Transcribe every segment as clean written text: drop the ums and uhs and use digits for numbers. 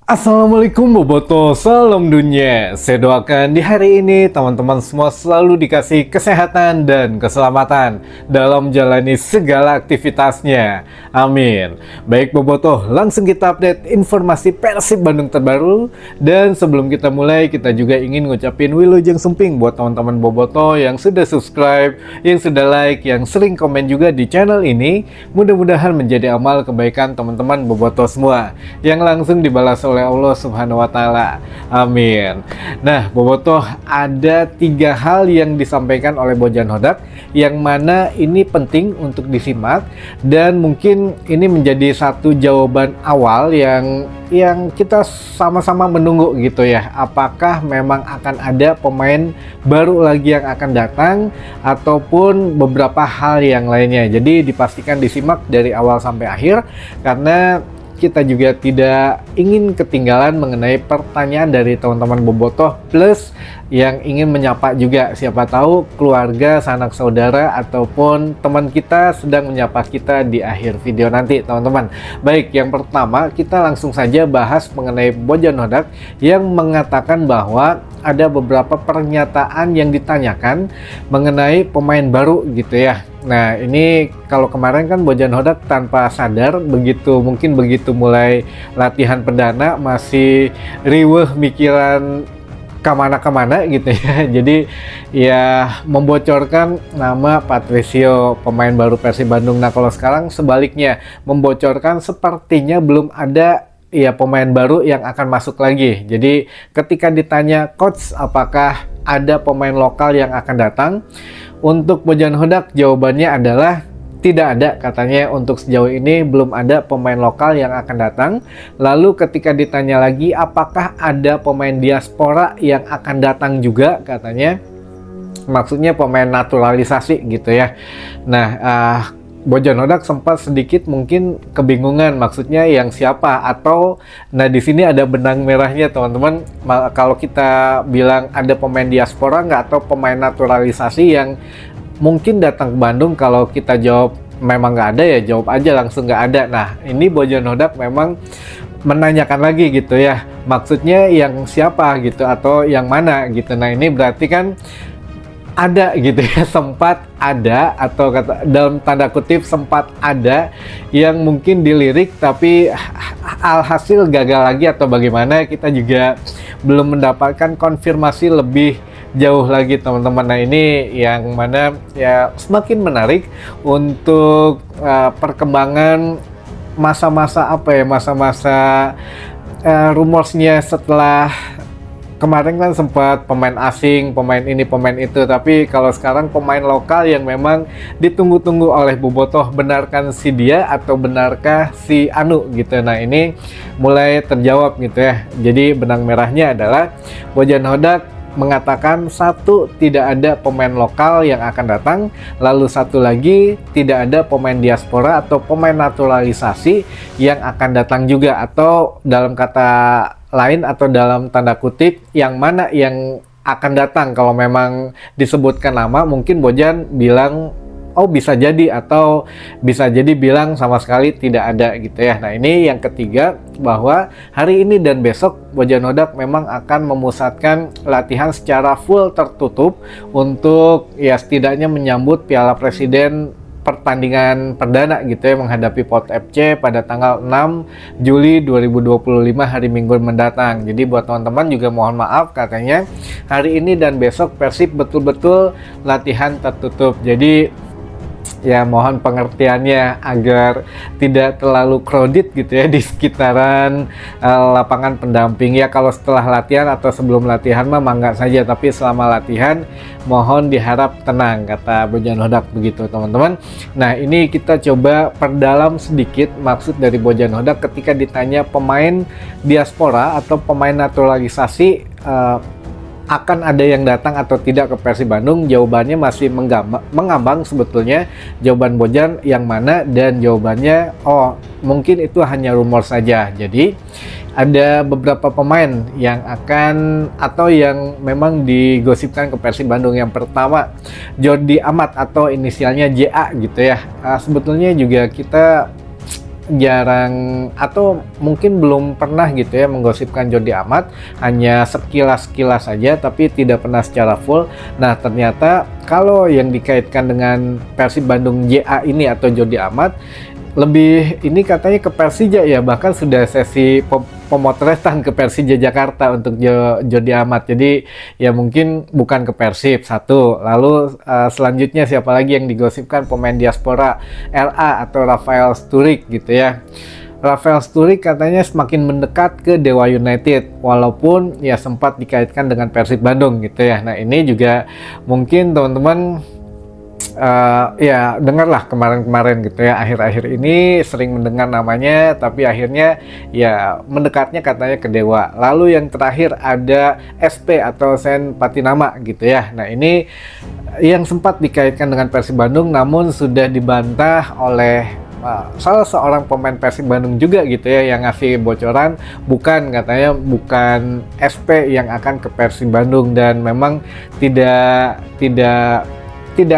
Assalamualaikum Boboto, salam dunia. Saya doakan di hari ini teman-teman semua selalu dikasih kesehatan dan keselamatan dalam menjalani segala aktivitasnya. Amin. Baik Boboto, langsung kita update informasi Persib Bandung terbaru. Dan sebelum kita mulai, kita juga ingin ngucapin Wilujeng Sumping buat teman-teman Boboto yang sudah subscribe, yang sudah like, yang sering komen juga di channel ini. Mudah-mudahan menjadi amal kebaikan teman-teman Boboto semua yang langsung dibalas oleh Allah Subhanahu wa Ta'ala. Amin. Nah, Bobotoh, ada 3 hal yang disampaikan oleh Bojan Hodak yang mana ini penting untuk disimak dan mungkin ini menjadi satu jawaban awal yang kita sama-sama menunggu gitu ya. Apakah memang akan ada pemain baru lagi yang akan datang ataupun beberapa hal yang lainnya. Jadi dipastikan disimak dari awal sampai akhir karena kita juga tidak ingin ketinggalan mengenai pertanyaan dari teman-teman Bobotoh plus yang ingin menyapa juga, siapa tahu keluarga, sanak saudara ataupun teman kita sedang menyapa kita di akhir video nanti teman-teman. Baik, yang pertama kita langsung saja bahas mengenai Bojan Hodak yang mengatakan bahwa ada beberapa pernyataan yang ditanyakan mengenai pemain baru gitu ya. Nah, ini kalau kemarin kan Bojan Hodak tanpa sadar mungkin begitu mulai latihan perdana masih riweuh mikiran kemana-kemana gitu ya. Jadi ya membocorkan nama Patricio, pemain baru Persib Bandung. Nah, kalau sekarang sebaliknya membocorkan sepertinya belum ada ya pemain baru yang akan masuk lagi. Jadi ketika ditanya coach apakah ada pemain lokal yang akan datang, untuk Bojan Hodak jawabannya adalah tidak ada, katanya untuk sejauh ini belum ada pemain lokal yang akan datang. Lalu ketika ditanya lagi apakah ada pemain diaspora yang akan datang juga, katanya maksudnya pemain naturalisasi gitu ya. Nah, Bojan Hodak sempat sedikit mungkin kebingungan maksudnya yang siapa, atau nah di sini ada benang merahnya teman-teman. Kalau kita bilang ada pemain diaspora nggak atau pemain naturalisasi yang mungkin datang ke Bandung, kalau kita jawab memang nggak ada ya jawab aja langsung nggak ada. Nah, ini Bojan Hodak memang menanyakan lagi gitu ya, maksudnya yang siapa gitu atau yang mana gitu. Nah, ini berarti kan ada gitu ya, sempat ada atau kata dalam tanda kutip sempat ada yang mungkin dilirik tapi alhasil gagal lagi atau bagaimana, kita juga belum mendapatkan konfirmasi lebih jauh lagi teman-teman. Nah, ini yang mana ya semakin menarik untuk perkembangan masa-masa rumorsnya setelah kemarin kan sempat pemain asing, pemain ini, pemain itu. Tapi kalau sekarang pemain lokal yang memang ditunggu-tunggu oleh Bobotoh, benarkan si dia atau benarkah si Anu gitu. Nah, ini mulai terjawab gitu ya. Jadi benang merahnya adalah Bojan Hodak mengatakan satu, tidak ada pemain lokal yang akan datang. Lalu satu lagi, tidak ada pemain diaspora atau pemain naturalisasi yang akan datang juga. Atau dalam kata lain atau dalam tanda kutip yang mana yang akan datang. Kalau memang disebutkan nama mungkin Bojan bilang oh bisa jadi, atau bisa jadi bilang sama sekali tidak ada gitu ya. Nah, ini yang ketiga, bahwa hari ini dan besok Bojan Hodak memang akan memusatkan latihan secara full tertutup untuk ya setidaknya menyambut Piala Presiden pertandingan perdana gitu ya, menghadapi Port FC pada tanggal 6 Juli 2025 hari Minggu mendatang. Jadi buat teman-teman juga mohon maaf, katanya hari ini dan besok Persib betul-betul latihan tertutup. Jadi ya mohon pengertiannya agar tidak terlalu crowded gitu ya di sekitaran lapangan pendamping. Ya kalau setelah latihan atau sebelum latihan mah mangga saja, tapi selama latihan mohon diharap tenang, kata Bojan Hodak begitu teman-teman. Nah, ini kita coba perdalam sedikit maksud dari Bojan Hodak ketika ditanya pemain diaspora atau pemain naturalisasi akan ada yang datang atau tidak ke Persib Bandung. Jawabannya masih mengambang sebetulnya jawaban Bojan yang mana, dan jawabannya oh mungkin itu hanya rumor saja. Jadi ada beberapa pemain yang akan atau yang memang digosipkan ke Persib Bandung. Yang pertama Jordi Amat atau inisialnya JA gitu ya. Sebetulnya juga kita jarang atau mungkin belum pernah gitu ya menggosipkan Jordi Amat, hanya sekilas-kilas saja tapi tidak pernah secara full. Nah ternyata kalau yang dikaitkan dengan Persib Bandung JA ini atau Jordi Amat, lebih ini katanya ke Persija ya, bahkan sudah sesi pemotretan ke Persija Jakarta untuk Jordi Amat. Jadi ya mungkin bukan ke Persib satu. Lalu selanjutnya siapa lagi yang digosipkan pemain diaspora, RA atau Rafael Sturridge gitu ya. Rafael Sturridge katanya semakin mendekat ke Dewa United, walaupun ya sempat dikaitkan dengan Persib Bandung gitu ya. Nah ini juga mungkin teman-teman ya dengarlah kemarin-kemarin gitu ya, akhir-akhir ini sering mendengar namanya, tapi akhirnya ya mendekatnya katanya ke Dewa. Lalu yang terakhir ada SP atau Sen Patinama gitu ya. Nah ini yang sempat dikaitkan dengan Persib Bandung, namun sudah dibantah oleh salah seorang pemain Persib Bandung juga gitu ya, yang ngasih bocoran katanya bukan SP yang akan ke Persib Bandung, dan memang tidak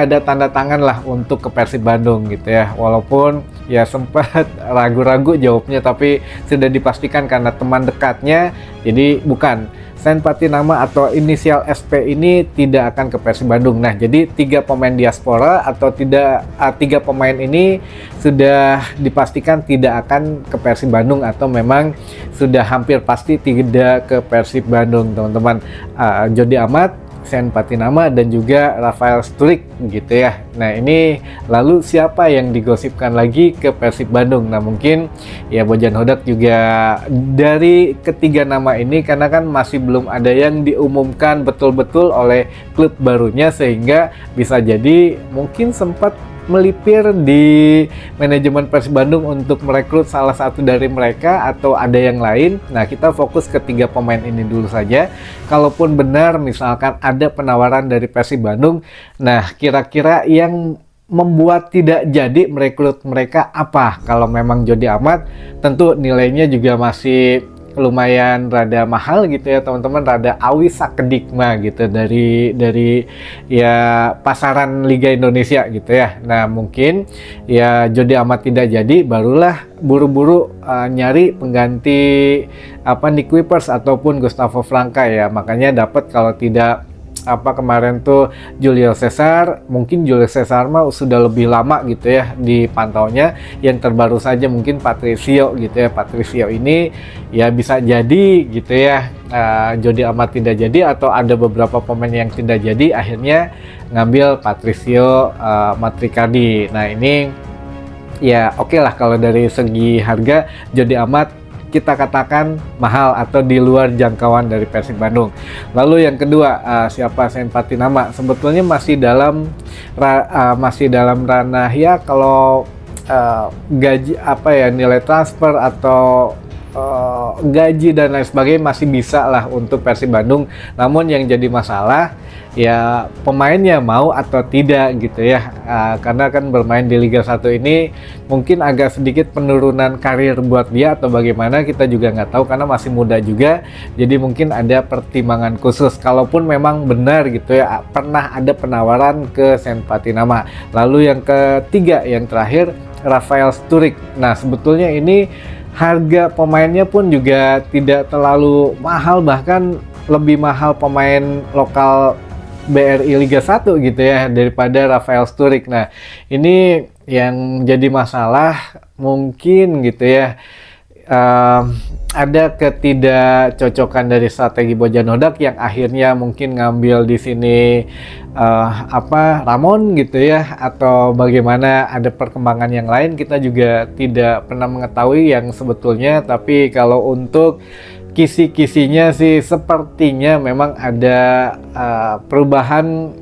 ada tanda tangan lah untuk ke Persib Bandung gitu ya. Walaupun ya sempat ragu-ragu jawabnya, tapi sudah dipastikan karena teman dekatnya, jadi bukan. Sen Patinama atau inisial SP ini tidak akan ke Persib Bandung. Nah jadi 3 pemain diaspora atau tiga pemain ini sudah dipastikan tidak akan ke Persib Bandung, atau memang sudah hampir pasti tidak ke Persib Bandung teman-teman. Jordi Amat, Sen Patinama, dan juga Rafael Sturridge gitu ya. Nah ini lalu siapa yang digosipkan lagi ke Persib Bandung? Nah mungkin ya Bojan Hodak juga dari ketiga nama ini, karena kan masih belum ada yang diumumkan betul-betul oleh klub barunya, sehingga bisa jadi mungkin sempat melipir di manajemen Persib Bandung untuk merekrut salah satu dari mereka atau ada yang lain. Nah kita fokus ke 3 pemain ini dulu saja. Kalaupun benar misalkan ada penawaran dari Persib Bandung, nah kira-kira yang membuat tidak jadi merekrut mereka apa? Kalau memang Jordi Amat, tentu nilainya juga masih lumayan rada mahal gitu ya teman-teman, rada awis sakedikma gitu dari ya pasaran Liga Indonesia gitu ya. Nah mungkin ya Jordi Amat tidak jadi, barulah buru-buru nyari pengganti Nick Kuipers ataupun Gustavo Franca ya. Makanya dapat, kalau tidak kemarin tuh Julio Cesar. Mungkin Julio Cesar mah sudah lebih lama gitu ya dipantaunya. Yang terbaru saja mungkin Patricio gitu ya. Patricio ini ya bisa jadi gitu ya Jordi Amat tidak jadi, atau ada beberapa pemain yang tidak jadi, akhirnya ngambil Patricio Matricardi. Nah ini ya oke lah, kalau dari segi harga Jordi Amat kita katakan mahal atau di luar jangkauan dari Persib Bandung. Lalu yang kedua siapa? Sen Patinama. Sebetulnya masih dalam ranah ya, kalau gaji nilai transfer atau gaji dan lain sebagainya masih bisa lah untuk Persib Bandung. Namun yang jadi masalah ya pemainnya mau atau tidak gitu ya, karena kan bermain di Liga 1 ini mungkin agak sedikit penurunan karir buat dia atau bagaimana, kita juga nggak tahu karena masih muda juga. Jadi mungkin ada pertimbangan khusus kalaupun memang benar gitu ya pernah ada penawaran ke Sen Patinama. Lalu yang ketiga, yang terakhir, Rafael Sturridge. Nah sebetulnya ini harga pemainnya pun juga tidak terlalu mahal, bahkan lebih mahal pemain lokal BRI Liga 1 gitu ya daripada Rafael Sturridge. Nah ini yang jadi masalah mungkin gitu ya, ada ketidakcocokan dari strategi Bojan Hodak yang akhirnya mungkin ngambil di sini Ramon gitu ya, atau bagaimana ada perkembangan yang lain kita juga tidak pernah mengetahui yang sebetulnya. Tapi kalau untuk kisi-kisinya sih sepertinya memang ada perubahan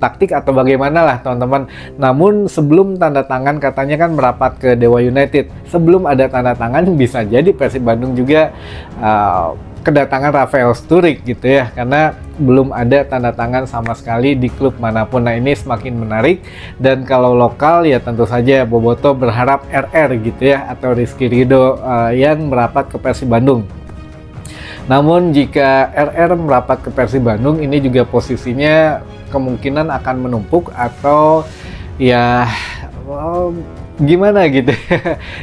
taktik atau bagaimana lah teman-teman. Namun sebelum tanda tangan katanya kan merapat ke Dewa United. Sebelum ada tanda tangan bisa jadi Persib Bandung juga kedatangan Rafael Sturridge gitu ya, karena belum ada tanda tangan sama sekali di klub manapun. Nah ini semakin menarik. Dan kalau lokal ya tentu saja Boboto berharap RR gitu ya, atau Rizky Ridho yang merapat ke Persib Bandung. Namun jika RR merapat ke Persib Bandung, ini juga posisinya kemungkinan akan menumpuk atau ya gimana gitu.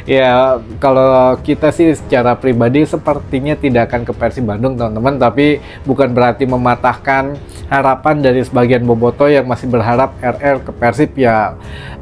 Ya kalau kita sih secara pribadi sepertinya tidak akan ke Persib Bandung teman-teman, tapi bukan berarti mematahkan harapan dari sebagian bobotoh yang masih berharap RR ke Persib. Ya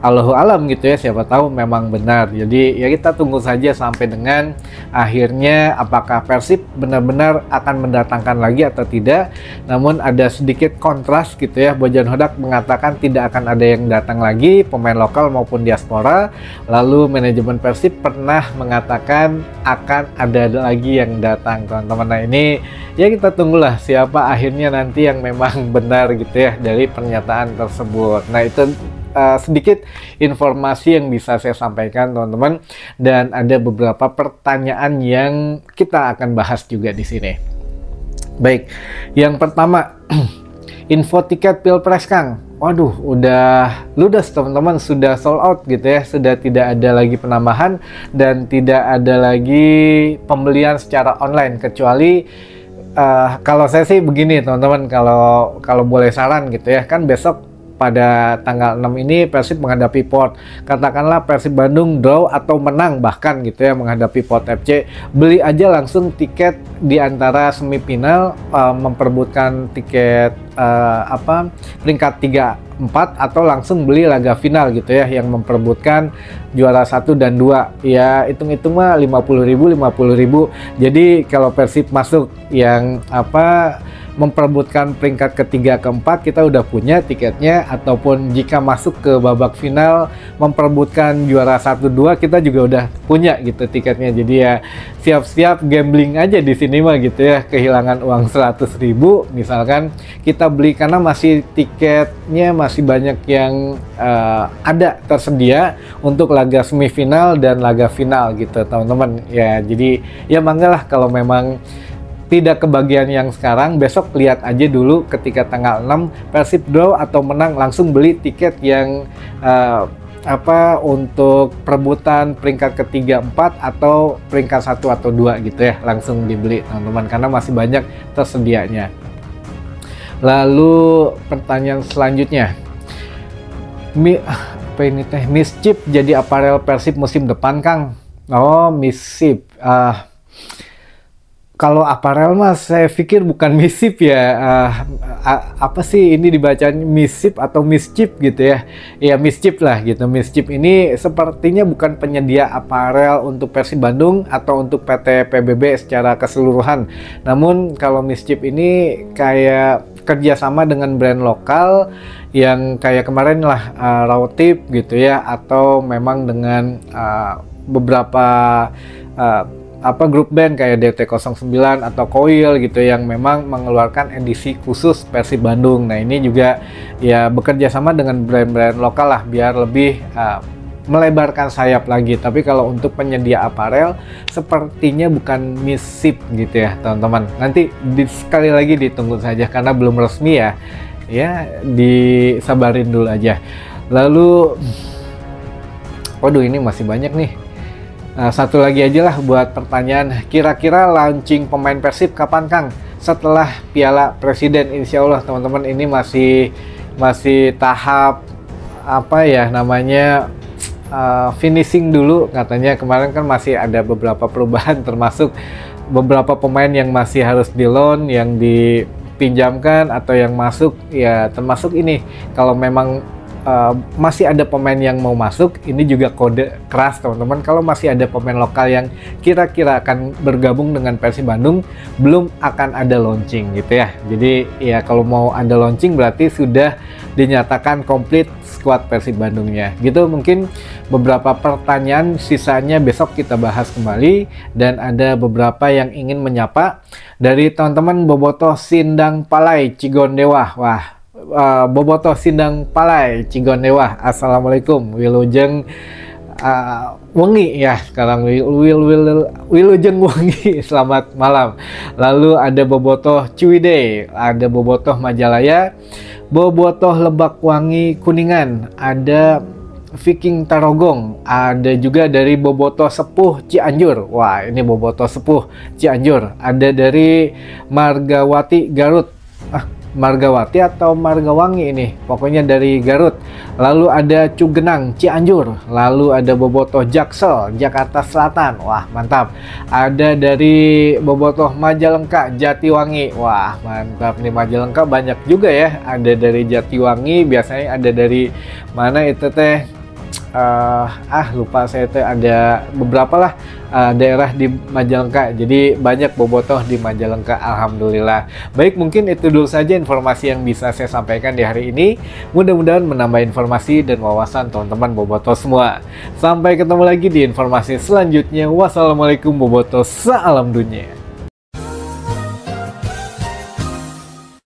Allahu alam gitu ya, siapa tahu memang benar. Jadi ya kita tunggu saja sampai dengan akhirnya apakah Persib benar-benar akan mendatangkan lagi atau tidak. Namun ada sedikit kontras gitu ya, Bojan Hodak mengatakan tidak akan ada yang datang lagi, pemain lokal maupun diaspora. Lalu manajemen Persib pernah mengatakan akan ada lagi yang datang teman-teman. Nah ini ya kita tunggulah siapa akhirnya nanti yang memang benar gitu ya dari pernyataan tersebut. Nah itu sedikit informasi yang bisa saya sampaikan teman-teman, dan ada beberapa pertanyaan yang kita akan bahas juga di sini. Baik, yang pertama info tiket Pilpres Kang. Waduh, udah ludes teman-teman, sudah sold out gitu ya, sudah tidak ada lagi penambahan dan tidak ada lagi pembelian secara online, kecuali kalau saya sih begini teman-teman, kalau boleh saran gitu ya, kan besok pada tanggal 6 ini Persib menghadapi Port. Katakanlah Persib Bandung draw atau menang bahkan gitu ya menghadapi Port FC, beli aja langsung tiket di antara semifinal, memperebutkan tiket peringkat 3-4, atau langsung beli laga final gitu ya yang memperebutkan juara 1 dan 2. Ya hitung-hitung mah 50.000. Jadi kalau Persib masuk yang memperebutkan peringkat ketiga keempat, kita udah punya tiketnya, ataupun jika masuk ke babak final memperebutkan juara 1-2, kita juga udah punya gitu tiketnya. Jadi ya siap-siap gambling aja di sini mah gitu ya, kehilangan uang 100.000 misalkan kita beli, karena masih tiketnya masih banyak yang ada tersedia untuk laga semifinal dan laga final gitu teman-teman ya. Jadi ya manggalah kalau memang tidak kebagian yang sekarang, besok lihat aja dulu ketika tanggal 6 Persib draw atau menang, langsung beli tiket yang untuk perebutan peringkat ketiga 4 atau peringkat 1 atau 2 gitu ya, langsung dibeli teman-teman karena masih banyak tersedianya. Lalu pertanyaan selanjutnya, Mischief jadi aparel Persib musim depan Kang? Oh, Mischief, kalau aparel mas saya pikir bukan Mischief ya, apa sih ini dibacanya Mischief atau Mischief gitu ya, ya Mischief lah gitu. Mischief ini sepertinya bukan penyedia aparel untuk Persib Bandung atau untuk PT PBB secara keseluruhan. Namun kalau Mischief ini kayak kerjasama dengan brand lokal yang kayak kemarin lah Rautip gitu ya, atau memang dengan beberapa grup band kayak DT09 atau Coil gitu yang memang mengeluarkan edisi khusus Persib Bandung. Nah ini juga ya bekerja sama dengan brand-brand lokal lah biar lebih melebarkan sayap lagi. Tapi kalau untuk penyedia aparel sepertinya bukan Mischief gitu ya teman-teman. Nanti sekali lagi ditunggu saja karena belum resmi ya. Ya disabarin dulu aja. Lalu waduh ini masih banyak nih. Satu lagi aja lah buat pertanyaan, kira-kira launching pemain Persib kapan Kang? Setelah Piala Presiden, insya Allah teman-teman. Ini masih tahap finishing dulu katanya. Kemarin kan masih ada beberapa perubahan, termasuk beberapa pemain yang masih harus di loan, yang dipinjamkan atau yang masuk ya, termasuk ini kalau memang masih ada pemain yang mau masuk, ini juga kode keras teman-teman. Kalau masih ada pemain lokal yang kira-kira akan bergabung dengan Persib Bandung, belum akan ada launching gitu ya. Jadi ya kalau mau ada launching berarti sudah dinyatakan komplit skuad Persib Bandungnya gitu. Mungkin beberapa pertanyaan sisanya besok kita bahas kembali, dan ada beberapa yang ingin menyapa dari teman-teman Bobotoh Sindang Palai Cigondewa. Wah, Bobotoh Sindang Palai Cigondewa, assalamualaikum. Wilujeng Wengi ya sekarang, Wilujeng Wengi, selamat malam. Lalu ada Bobotoh Ciwidey, ada Bobotoh Majalaya, Bobotoh Lebak Wangi Kuningan, ada Viking Tarogong, ada juga dari Bobotoh Sepuh Cianjur. Wah ini Bobotoh Sepuh Cianjur. Ada dari Margawati Garut. Margawati atau Margawangi ini, pokoknya dari Garut. Lalu ada Cugenang, Cianjur. Lalu ada Bobotoh Jaksel, Jakarta Selatan. Wah, mantap. Ada dari Bobotoh Majalengka, Jatiwangi. Wah, mantap nih, Majalengka banyak juga ya. Ada dari Jatiwangi, biasanya ada dari mana itu teh? Lupa saya teh, ada beberapa lah daerah di Majalengka, jadi banyak bobotoh di Majalengka. Alhamdulillah. Baik, mungkin itu dulu saja informasi yang bisa saya sampaikan di hari ini. Mudah-mudahan menambah informasi dan wawasan teman-teman bobotoh semua. Sampai ketemu lagi di informasi selanjutnya. Wassalamualaikum bobotoh, salam dunia.